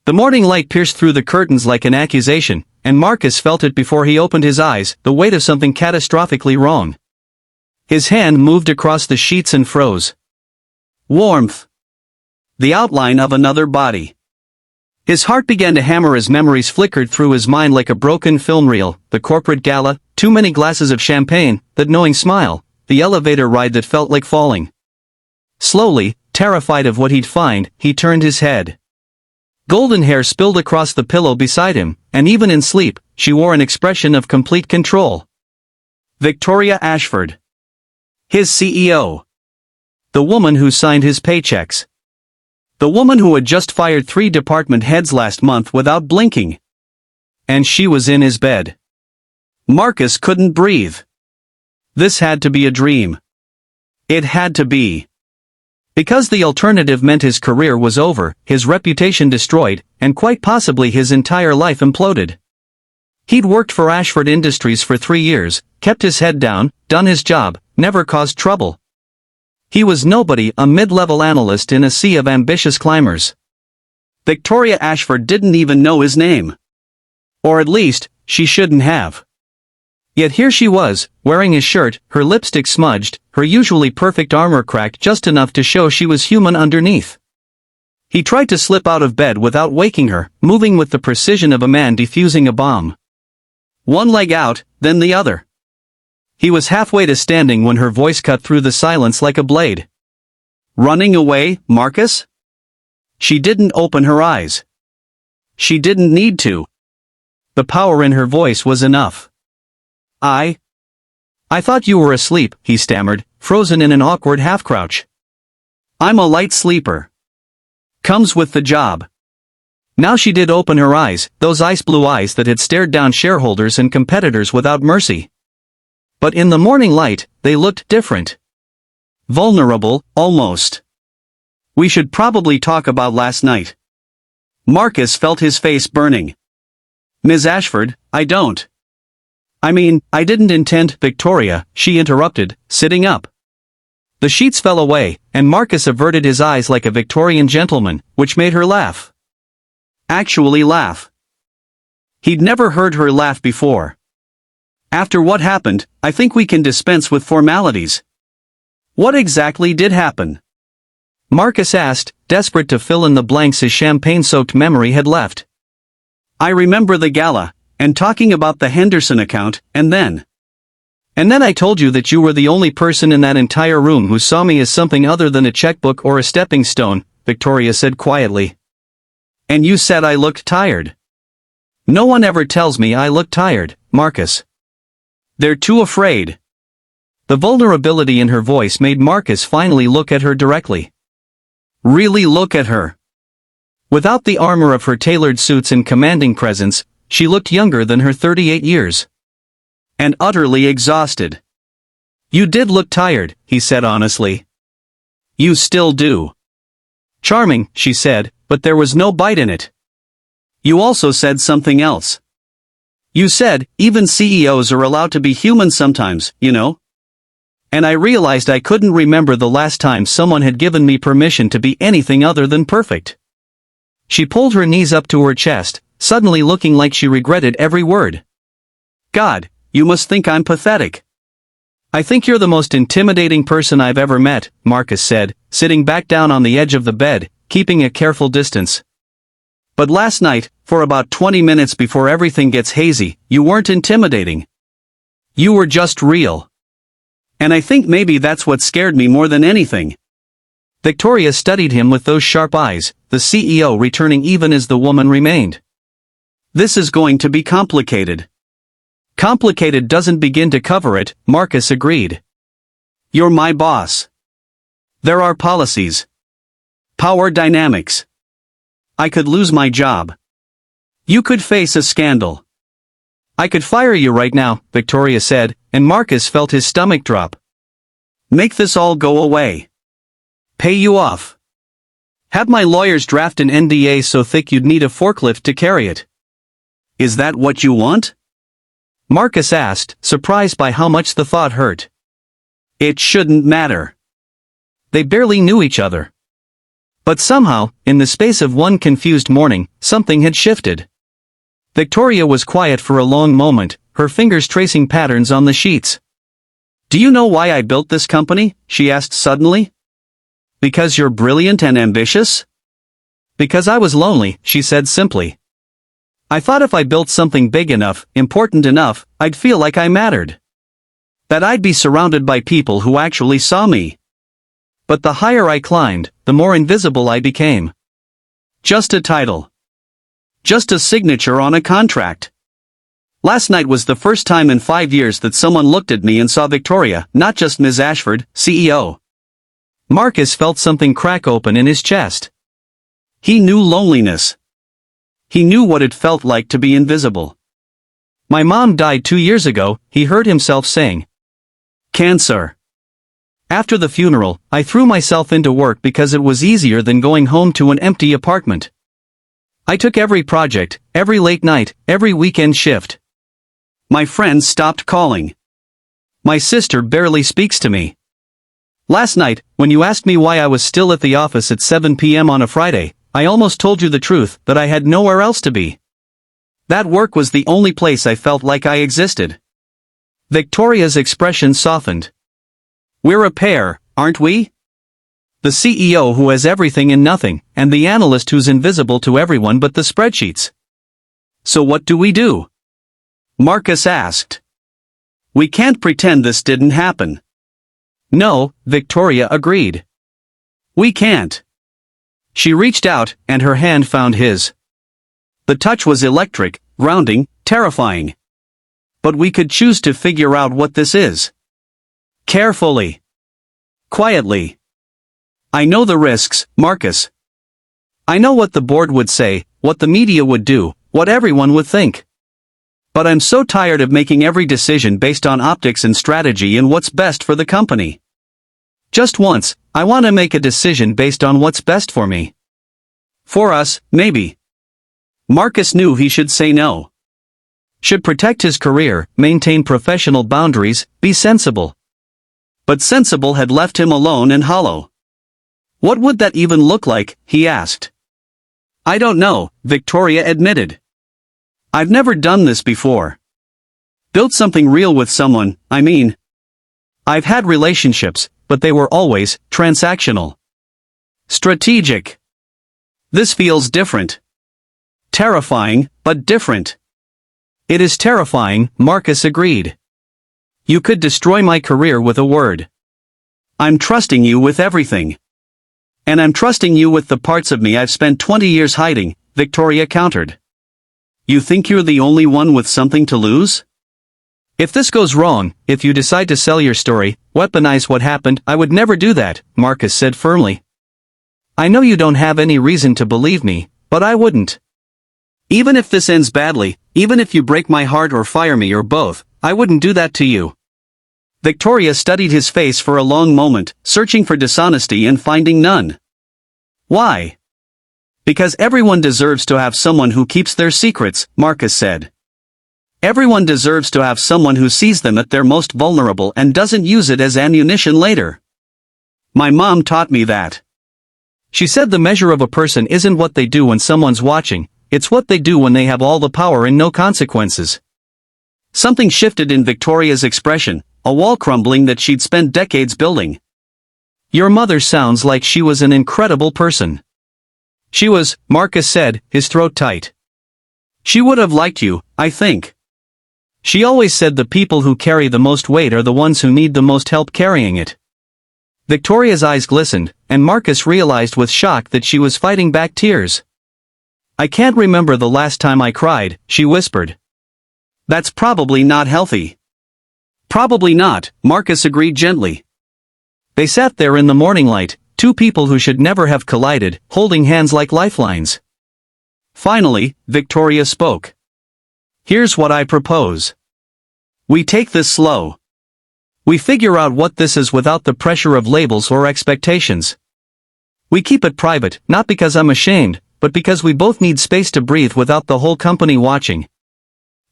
The morning light pierced through the curtains like an accusation, and Marcus felt it before he opened his eyes, the weight of something catastrophically wrong. His hand moved across the sheets and froze. Warmth. The outline of another body. His heart began to hammer as memories flickered through his mind like a broken film reel, the corporate gala, too many glasses of champagne, that knowing smile, the elevator ride that felt like falling. Slowly, terrified of what he'd find, he turned his head. Golden hair spilled across the pillow beside him, and even in sleep, she wore an expression of complete control. Victoria Ashford. His CEO. The woman who signed his paychecks. The woman who had just fired 3 department heads last month without blinking. And she was in his bed. Marcus couldn't breathe. This had to be a dream. It had to be. Because the alternative meant his career was over, his reputation destroyed, and quite possibly his entire life imploded. He'd worked for Ashford Industries for 3 years, kept his head down, done his job, never caused trouble. He was nobody, a mid-level analyst in a sea of ambitious climbers. Victoria Ashford didn't even know his name. Or at least, she shouldn't have. Yet here she was, wearing his shirt, her lipstick smudged, her usually perfect armor cracked just enough to show she was human underneath. He tried to slip out of bed without waking her, moving with the precision of a man defusing a bomb. One leg out, then the other. He was halfway to standing when her voice cut through the silence like a blade. Running away, Marcus? She didn't open her eyes. She didn't need to. The power in her voice was enough. I thought you were asleep, he stammered, frozen in an awkward half-crouch. I'm a light sleeper. Comes with the job. Now she did open her eyes, those ice-blue eyes that had stared down shareholders and competitors without mercy. But in the morning light, they looked different. Vulnerable, almost. We should probably talk about last night. Marcus felt his face burning. Ms. Ashford, I don't. I didn't intend, Victoria, she interrupted, sitting up. The sheets fell away, and Marcus averted his eyes like a Victorian gentleman, which made her laugh. Actually laugh. He'd never heard her laugh before. After what happened, I think we can dispense with formalities. What exactly did happen? Marcus asked, desperate to fill in the blanks his champagne-soaked memory had left. I remember the gala, and talking about the Henderson account, and then I told you that you were the only person in that entire room who saw me as something other than a checkbook or a stepping stone, Victoria said quietly. And you said I looked tired. No one ever tells me I look tired, Marcus. They're too afraid. The vulnerability in her voice made Marcus finally look at her directly. Really look at her. Without the armor of her tailored suits and commanding presence, she looked younger than her 38 years. And utterly exhausted. You did look tired, he said honestly. You still do. Charming, she said, but there was no bite in it. You also said something else. You said, even CEOs are allowed to be human sometimes, you know? And I realized I couldn't remember the last time someone had given me permission to be anything other than perfect. She pulled her knees up to her chest, suddenly looking like she regretted every word. God, you must think I'm pathetic. I think you're the most intimidating person I've ever met, Marcus said, sitting back down on the edge of the bed, keeping a careful distance. But last night, for about 20 minutes before everything gets hazy, you weren't intimidating. You were just real. And I think maybe that's what scared me more than anything. Victoria studied him with those sharp eyes, the CEO returning even as the woman remained. This is going to be complicated. Complicated doesn't begin to cover it, Marcus agreed. You're my boss. There are policies. Power dynamics. I could lose my job. You could face a scandal. I could fire you right now, Victoria said, and Marcus felt his stomach drop. Make this all go away. Pay you off. Have my lawyers draft an NDA so thick you'd need a forklift to carry it. Is that what you want? Marcus asked, surprised by how much the thought hurt. It shouldn't matter. They barely knew each other. But somehow, in the space of one confused morning, something had shifted. Victoria was quiet for a long moment, her fingers tracing patterns on the sheets. "Do you know why I built this company?" she asked suddenly. "Because you're brilliant and ambitious?" "Because I was lonely," she said simply. "I thought if I built something big enough, important enough, I'd feel like I mattered. That I'd be surrounded by people who actually saw me. But the higher I climbed, the more invisible I became. Just a title. Just a signature on a contract. Last night was the first time in 5 years that someone looked at me and saw Victoria, not just Ms. Ashford, CEO. Marcus felt something crack open in his chest. He knew loneliness. He knew what it felt like to be invisible. "My mom died 2 years ago," he heard himself saying. "Cancer." After the funeral, I threw myself into work because it was easier than going home to an empty apartment. I took every project, every late night, every weekend shift. My friends stopped calling. My sister barely speaks to me. Last night, when you asked me why I was still at the office at 7 p.m. on a Friday, I almost told you the truth, that I had nowhere else to be. That work was the only place I felt like I existed." Victoria's expression softened. "We're a pair, aren't we? The CEO who has everything and nothing, and the analyst who's invisible to everyone but the spreadsheets. So what do we do?" Marcus asked. "We can't pretend this didn't happen." "No," Victoria agreed. "We can't." She reached out, and her hand found his. The touch was electric, grounding, terrifying. "But we could choose to figure out what this is. Carefully. Quietly. I know the risks, Marcus. I know what the board would say, what the media would do, what everyone would think. But I'm so tired of making every decision based on optics and strategy and what's best for the company. Just once, I want to make a decision based on what's best for me. For us, maybe." Marcus knew he should say no. Should protect his career, maintain professional boundaries, be sensible. But sensible had left him alone and hollow. "What would that even look like?" he asked. "I don't know," Victoria admitted. "I've never done this before. Built something real with someone, I mean. I've had relationships, but they were always transactional. Strategic. This feels different. Terrifying, but different." "It is terrifying," Marcus agreed. "You could destroy my career with a word." "I'm trusting you with everything. And I'm trusting you with the parts of me I've spent 20 years hiding," Victoria countered. "You think you're the only one with something to lose? If this goes wrong, if you decide to sell your story, weaponize what happened, I would never do that," Marcus said firmly. "I know you don't have any reason to believe me, but I wouldn't. Even if this ends badly, even if you break my heart or fire me or both, I wouldn't do that to you." Victoria studied his face for a long moment, searching for dishonesty and finding none. "Why?" "Because everyone deserves to have someone who keeps their secrets," Marcus said. "Everyone deserves to have someone who sees them at their most vulnerable and doesn't use it as ammunition later. My mom taught me that. She said the measure of a person isn't what they do when someone's watching, it's what they do when they have all the power and no consequences." Something shifted in Victoria's expression, a wall crumbling that she'd spent decades building. "Your mother sounds like she was an incredible person." "She was," Marcus said, his throat tight. "She would have liked you, I think. She always said the people who carry the most weight are the ones who need the most help carrying it." Victoria's eyes glistened, and Marcus realized with shock that she was fighting back tears. "I can't remember the last time I cried," she whispered. "That's probably not healthy." "Probably not," Marcus agreed gently. They sat there in the morning light, two people who should never have collided, holding hands like lifelines. Finally, Victoria spoke. "Here's what I propose. We take this slow. We figure out what this is without the pressure of labels or expectations. We keep it private, not because I'm ashamed, but because we both need space to breathe without the whole company watching.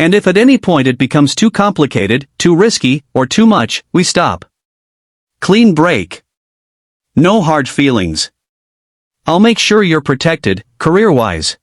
And if at any point it becomes too complicated, too risky, or too much, we stop. Clean break. No hard feelings. I'll make sure you're protected, career-wise.